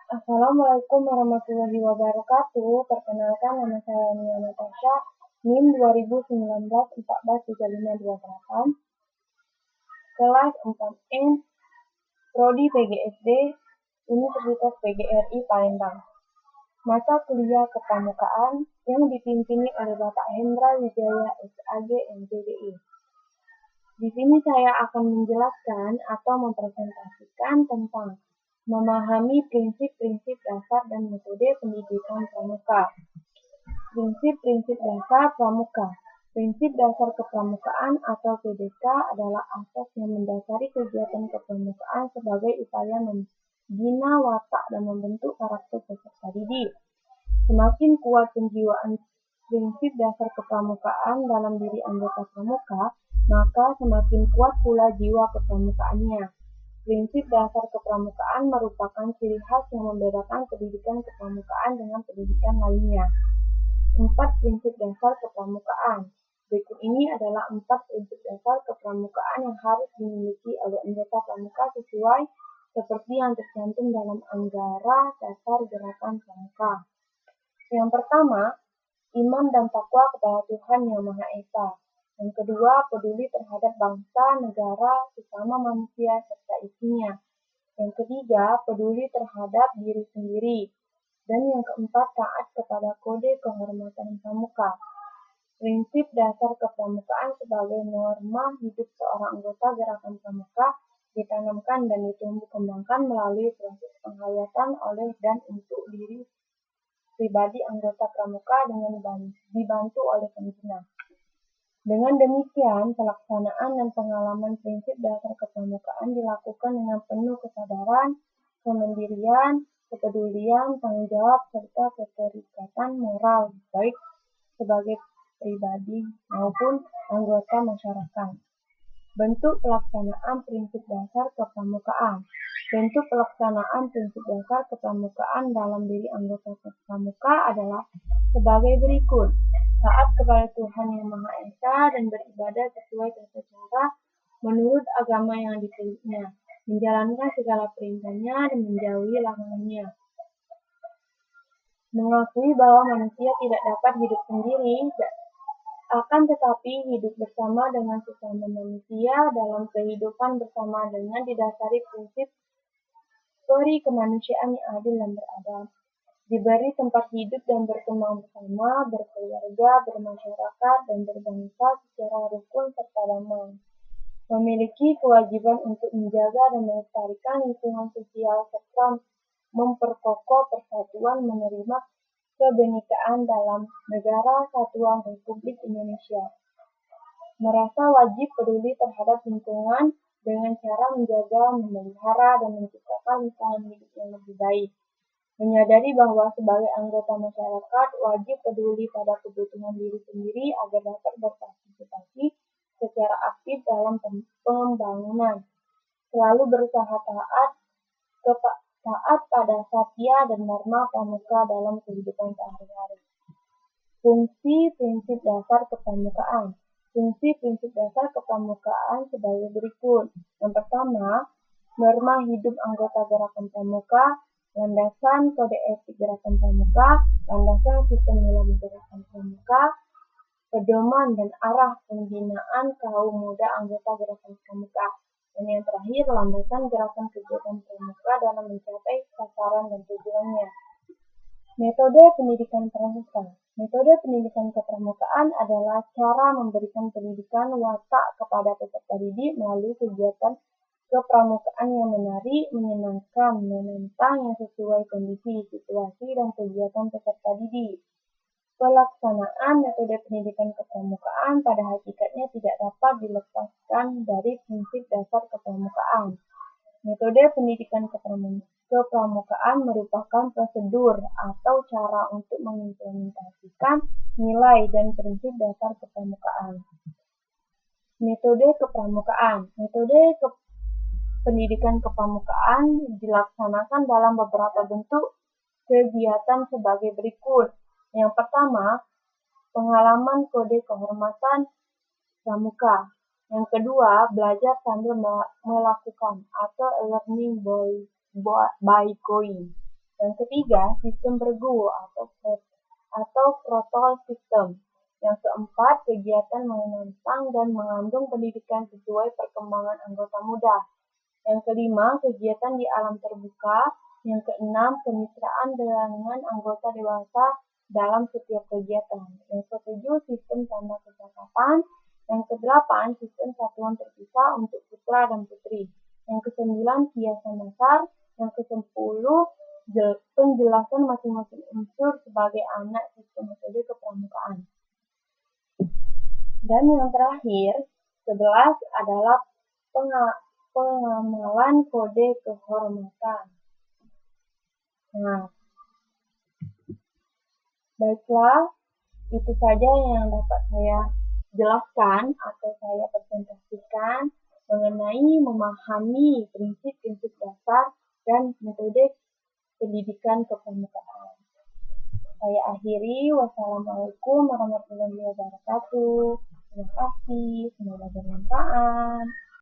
Assalamualaikum warahmatullahi wabarakatuh. Perkenalkan, nama saya Nia Natasha, NIM 2019-143528, kelas 4N, Prodi PGSD, Universitas PGRI Palembang. Mata kuliah kepramukaan yang dipimpin oleh Bapak Hendra Wijaya SAG MPDI. Di sini saya akan menjelaskan atau mempresentasikan tentang memahami prinsip-prinsip dasar dan metode pendidikan pramuka. Prinsip-prinsip dasar pramuka. Prinsip dasar kepramukaan atau PDK adalah asas yang mendasari kegiatan kepramukaan sebagai upaya membina watak dan membentuk karakter peserta didik. Semakin kuat penjiwaan prinsip dasar kepramukaan dalam diri anggota pramuka, maka semakin kuat pula jiwa kepramukaannya. Prinsip dasar kepramukaan merupakan ciri khas yang membedakan pendidikan kepramukaan dengan pendidikan lainnya. 4 prinsip dasar kepramukaan. Berikut ini adalah 4 prinsip dasar kepramukaan yang harus dimiliki oleh anggota pramuka sesuai seperti yang tercantum dalam Anggara Dasar Gerakan Pramuka. Yang pertama, iman dan takwa kepada Tuhan Yang Maha Esa. Yang kedua, peduli terhadap bangsa, negara, sesama manusia, serta isinya. Yang ketiga, peduli terhadap diri sendiri. Dan yang keempat, taat kepada kode kehormatan pramuka. Prinsip dasar kepramukaan sebagai norma hidup seorang anggota gerakan pramuka ditanamkan dan ditumbuh kembangkan melalui proses penghayatan oleh dan untuk diri pribadi anggota pramuka dengan dibantu oleh pembina. Dengan demikian, pelaksanaan dan pengalaman prinsip dasar kepramukaan dilakukan dengan penuh kesadaran, kemandirian, kepedulian, tanggung jawab, serta keterikatan moral, baik sebagai pribadi maupun anggota masyarakat. Bentuk pelaksanaan prinsip dasar kepramukaan. Bentuk pelaksanaan prinsip dasar kepramukaan dalam diri anggota pramuka adalah sebagai berikut. Taat kepada Tuhan Yang Maha Esa dan beribadah sesuai tata cara menurut agama yang dipeluknya, menjalankan segala perintahnya dan menjauhi larangannya. Mengakui bahwa manusia tidak dapat hidup sendiri, akan tetapi hidup bersama dengan sesama manusia dalam kehidupan bersama dengan didasari prinsip peri kemanusiaan yang adil dan beradab. Diberi tempat hidup dan berkembang bersama, berkeluarga, bermasyarakat, dan berbangsa secara rukun serta damai. Memiliki kewajiban untuk menjaga dan melestarikan lingkungan sosial serta memperkokoh persatuan menerima kebenekaan dalam Negara Kesatuan Republik Indonesia. Merasa wajib peduli terhadap lingkungan dengan cara menjaga, memelihara, dan menciptakan lingkungan hidup yang lebih baik. Menyadari bahwa sebagai anggota masyarakat wajib peduli pada kebutuhan diri sendiri agar dapat berpartisipasi secara aktif dalam pembangunan. Selalu berusaha taat pada satya dan dharma pramuka dalam kehidupan sehari-hari. Fungsi prinsip dasar kepramukaan. Fungsi prinsip dasar kepramukaan sebagai berikut. Yang pertama, norma hidup anggota gerakan pramuka, landasan kode etik gerakan pramuka, landasan sistem nilai gerakan pramuka, pedoman dan arah pembinaan kaum muda anggota gerakan pramuka. Dan yang terakhir, landasan gerakan kegiatan pramuka dalam mencapai sasaran dan tujuannya. Metode pendidikan pramuka. Metode pendidikan kepramukaan adalah cara memberikan pendidikan watak kepada peserta didik melalui kegiatan kepramukaan yang menarik, menyenangkan, menantang yang sesuai kondisi, situasi, dan kegiatan peserta didik. Pelaksanaan metode pendidikan kepramukaan pada hakikatnya tidak dapat dilepaskan dari prinsip dasar kepramukaan. Metode pendidikan kepramukaan merupakan prosedur atau cara untuk mengimplementasikan nilai dan prinsip dasar kepramukaan. Metode kepramukaan. Metode pendidikan kepramukaan dilaksanakan dalam beberapa bentuk kegiatan sebagai berikut. Yang pertama, pengalaman kode kehormatan pramuka. Yang kedua, belajar sambil melakukan atau learning by going. Yang ketiga, sistem bergu atau protokol sistem. Yang keempat, kegiatan menentang dan mengandung pendidikan sesuai perkembangan anggota muda. Yang kelima, kegiatan di alam terbuka. Yang keenam, kemitraan dengan anggota dewasa dalam setiap kegiatan. Yang ketujuh, sistem tanda kecakapan. Yang kedelapan, sistem satuan terpisah untuk putra dan putri. Yang kesembilan, kiasan dasar. Yang kesepuluh, penjelasan masing-masing unsur sebagai anak sistem metode kepramukaan. Dan yang terakhir, 11 adalah pengamalan kode kehormatan. Nah, baiklah, itu saja yang dapat saya jelaskan atau saya presentasikan mengenai memahami prinsip-prinsip dasar dan metode pendidikan kepramukaan. Saya akhiri. Wassalamualaikum warahmatullahi wabarakatuh. Terima kasih. Semoga bermanfaat.